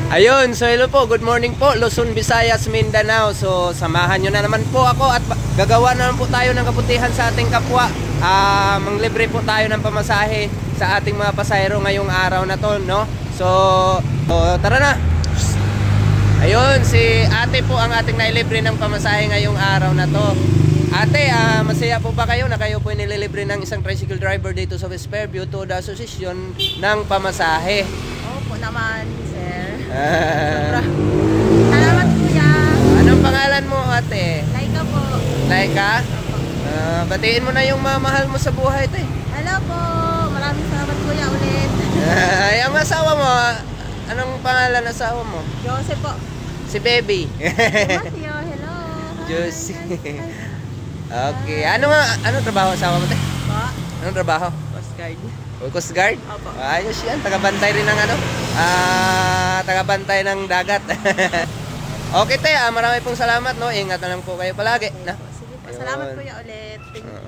Ayun, so hello po, good morning po, Luzon, Visayas, Mindanao. So samahan nyo na naman po ako at gagawa na naman po tayo ng kabutihan sa ating kapwa. Manglibre po tayo ng pamasahe sa ating mga pasahero ngayong araw na to, no? So tara na. Ayun, si ate po ang ating nailibre ng pamasahe ngayong araw na to. Ate, masaya po ba kayo na kayo po nililibre ng isang tricycle driver dito sa West Fairview to the association ng pamasahe? Opo naman, sir. Sobra. Salamat kuya. Anong pangalan mo, ate? Laika po. Laika? Batiin mo na yung mamahal mo sa buhay, te. Hello po. Maraming salamat kuya ulit. Ang asawa mo, anong pangalan ng asawa mo? Joseph po. Si Baby. Matthew, hello. Josie. Hi. Okay. Anong trabaho asawa mo, te? Po. Anong trabaho? Coast Guard. Coast Guard? Opo. Ayos yan. Tagabantay rin ng tagabantay ng dagat. Okay, te. Marami pong salamat, no? Ingat na lang po kayo palagi. Na? Sige po. Salamat kuya ulit. Thank you.